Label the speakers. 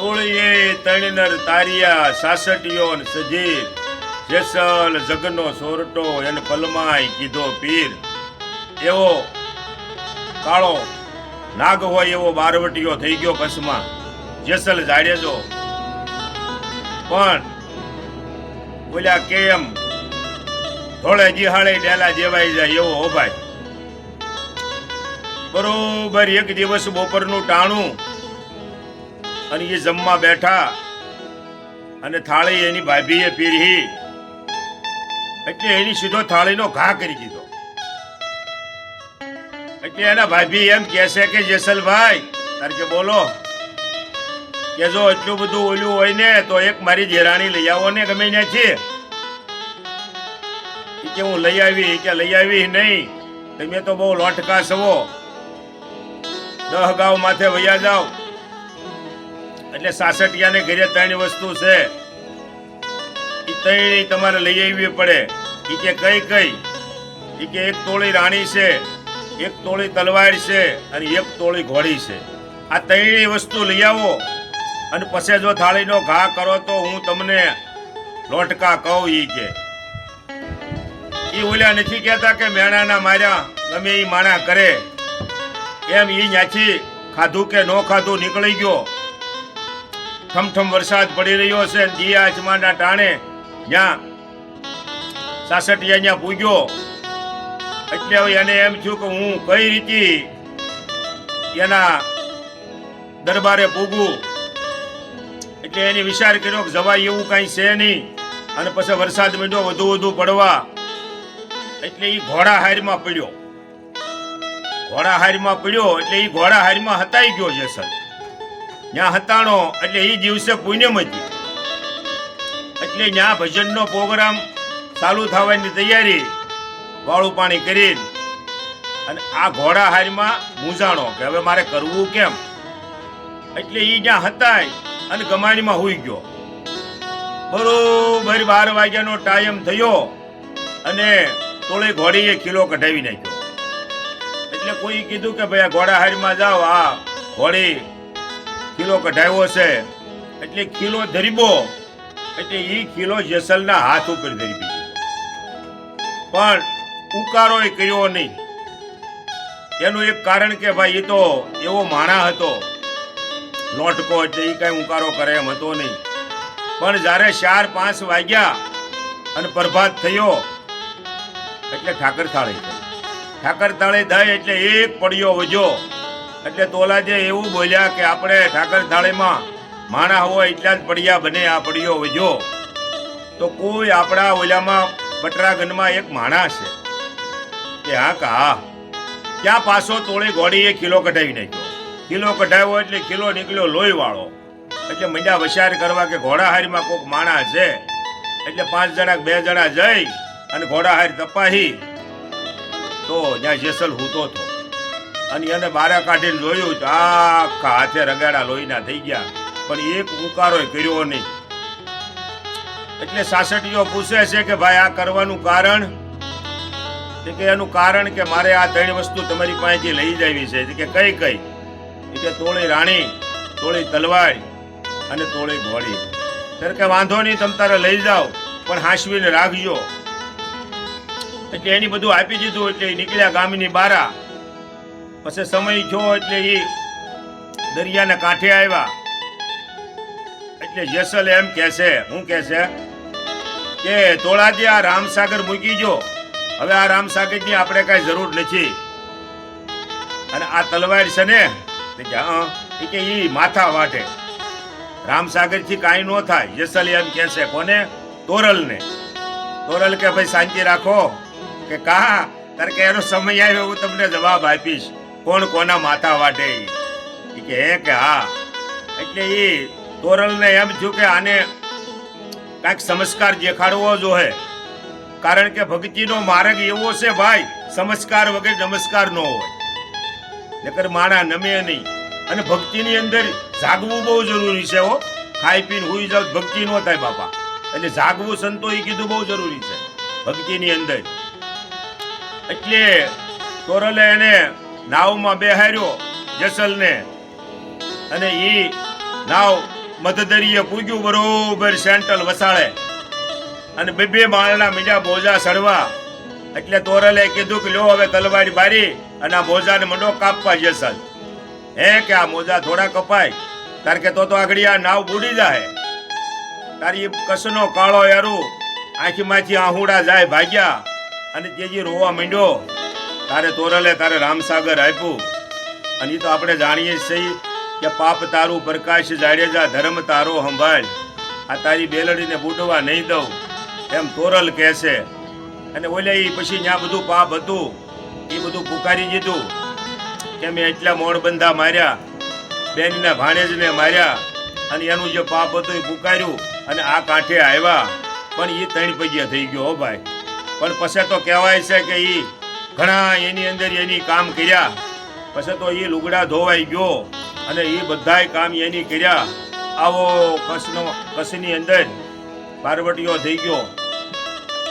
Speaker 1: તોળીએ તણનર તારિયા સાસટીયો ને સજીર જેસલ જગનો સોરટો એને પલમાય કીધો પીર. એવો કાળો નાગ હોય એવો બારવટીયો થઈ ગયો કસમાં જેસલ જાડેજો. પણ બોલ્યા કેમ થોડે જીહાળે ડેલા જેવાઈ જાય એવો હો ભાઈ. બરોબર એક દિવસ બપોરનું ટાણું અને એ જમવા બેઠા અને થાળી એની ભાભીએ પીરી એટલે એની સીધો થાળીનો ઘા કરી દીધો. એટલે એના ભાભી એમ કહેશે કે જેસલભાઈ તાર કે બોલો કે જો એટલું બધું ઓલું હોય ને તો એક મારી જેરાણી લઈ આવો ને ગમે ત્યાંથી. કે હું લઈ આવી નહીં, તમે તો બહુ લોટકા સવો, 10 ગાઉ માથે વૈયા જાઓ. એટલે સાસટિયાને ઘરે 3 વસ્તુ છે એ 3 તમારે લઈ આવવી પડે. એ કે કઈ એ કે 1 તોળી રાણી છે, 1 તોળી તલવાર છે અને 1 તોળી ઘોડી છે. આ 3 વસ્તુ લઈ આવો અને પછી જો થાળીનો ઘા કરો તો હું તમને લોટકા કહું. ઈ કે ઈ ઓલ્યા નથી કહેતા કે મેણાના માર્યા ગમે એ માણા કરે એમ. ઈ ન્યાથી ખાધું કે નો ખાધું નીકળી ગયો. ઠમઠમ વરસાદ પડી રહ્યો છે. દિયા અજમાના ટાણે ત્યાં સાસટિયા ત્યાં પૂગ્યો. એટલે હવે એને એમ થયું કે હું કઈ રીતે એના દરબારે પૂગું. એટલે એને વિચાર કર્યો કે જવાય એવું કઈ છે નહીં. અને પછી વરસાદ માંડ્યો વધુ પડવા. એટલે એ ઘોડાહારમાં પડ્યો. એટલે એ ઘોડાહારમાં હતાઈ ગયો જેસલ. ત્યાં હતાણો એટલે એ દિવસે પૂનમ હતી. એટલે ત્યાં ભજનનો પ્રોગ્રામ ચાલુ થવાની તૈયારી વાળું પાણી કરી અને આ ઘોડાહારમાં મૂંઝાણો કે હવે મારે કરવું કેમ. એટલે એ જ્યાં હતાય અને ગમાણીમાં હુઈ ગયો. બરોબર 12 વાગ્યાનો ટાઈમ થયો અને તોળી ઘોડીએ કિલો કઢાવી નાખ્યો. એટલે કોઈ કીધું કે ભાઈ આ ઘોડાહારમાં જાઓ, આ ઘોડી કિલો કઢાવ્યો છે. એટલે કિલો ધરીબો. એટલે એ કિલો જેસલના હાથ ઉપર ધરી દીધો. પણ ઉકારો એ કર્યો નહીં. એનું એક કારણ કે ભાઈ એ તો એવો માણા હતો લોટકો, એટલે એ કઈ ઉકારો કરે એમ હતો નહીં. પણ જયારે 4-5 વાગ્યા અને પ્રભાત થયો એટલે ઠાકર થાળી થઈ. એટલે એક પડ્યો વજો. એટલે તોલાજે એવું બોલ્યા કે આપણે ઠાકર થાળીમાં માણા હોય એટલા જ પડ્યા બને, આ પડ્યો વજો. તો કોઈ આપણા ઓલામાં બટરાગંજમાં એક માણા છે કે હા કા ત્યાં પાછો તોળી ઘોડીએ કિલો કઢાવી નાખ્યો. કિલો કઢાવ્યો એટલે કિલો નીકળ્યો લોહી વાળો. એટલે મંડ્યા વસાર કરવા કે ઘોડાહારીમાં કોઈક માણા છે. એટલે 5 જણા 2 જણા જઈ અને ઘોડાહારી તપાહી તો જ્યાં જેસલ હૂતો હતો અને એને બારા કાઢીને જોયું તો આખા હાથે રગાડા લોહીના થઈ ગયા. પણ એક ઉકારો કર્યો નહીં. એટલે સાસટીયો પૂછે છે કે ભાઈ આ કરવાનું કારણ. કે એનું કારણ કે મારે આ 3 વસ્તુ તમારી પાસેથી લઈ જાવી છે. કે કઈ કે તોળી રાણી, તોળી તલવાર અને તોળી ઘોડી. ત્યારે કે વાંધો નહીં, તમે તારે લઈ જાઓ પણ હાંસવીને રાખજો. એટલે એની બધું આપી દીધું. એટલે એ નીકળ્યા ગામની બારા. પછી સમય થયો એટલે એ દરિયાના કાંઠે આવ્યા. એટલે જેસલ એમ કહેશે, હું કહેશે કે તોળાજી આ રામસાગર મૂકી જો. હવે આ રામસાગરની આપણે કઈ જરૂર નથી. અને આ તલવાર છે ને કે ઈ માથા વાટે, રામસાગર થી કાંઈ ન થાય. જેસલ એમ કહેશે કોને? તોરલને. તોરલ કે ભાઈ શાંતિ રાખો કે કા તારે કે એનો સમય આવ્યો હું તમને જવાબ આપીશ કોણ કોના માથા વાટે. કે હે કે હા. એટલે એ તોરલને એમ થયું કે આને કાંઈક સંસ્કાર દેખાડવો જોઈએ. કારણ કે ભક્તિનો માર્ગ એવો છે ભાઈ, સંસ્કાર વગર નમસ્કાર ન હોય. નકર માણા નમે નહીં. અને ભક્તિની અંદર જાગવું બહુ જરૂરી છે. હો ખાઈ પીને હુઈ જાવ ભક્તિ ન થાય બાપા. એટલે જાગવું સંતોએ કીધું બહુ જરૂરી છે ભક્તિની અંદર. એટલે તોરલે એને નાવમાં બેહાર્યો જેસલને. અને ઈ નાવ મધદરીએ પૂગ્યું બરોબર સેન્ટલ વસાળે અને બે માળના મીઠા બોજા સડવા. એટલે તોરલે કીધું કે લ્યો હવે તલવારી બારી અને આ મોજાને મંડો કાપવા જશે. હે કે આ મોજા થોડા કપાય તાર કે તો આગળ આ નાવ બુડી જાય. તારી કસનો કાળો યારું આંખીમાંથી આહુડા જાય ભાગ્યા અને તેજી રોવા માંડ્યો. તારે તોરલે તારે રામસાગર આપ્યું અને એ તો આપણે જાણીએ છીએ કે પાપ તારું પ્રકાશ જાડેજા ધર્મ તારો સંભાળ. આ તારી બેલડીને બુડવા નહીં દઉં એમ તોરલ કહેશે. અને ઓલે એ પછી ત્યાં બધું પાપ હતું એ બધું પુકારી દીધું કે મેં એટલા મોડબંધા માર્યા, બેનના ભાણેજને માર્યા અને એનું જે પાપ હતું એ પુકાર્યું અને આ કાંઠે આવ્યા. પણ એ 3 પૈયા થઈ ગયો હો ભાઈ. પણ પછી તો કહેવાય છે કે એ ઘણા એની અંદર એની કામ કર્યા. પછી તો એ લુગડા ધોવાઈ ગયો અને એ બધાય કામ એની કર્યા. આવો કસની અંદર પાર્વતીઓ થઈ ગયો.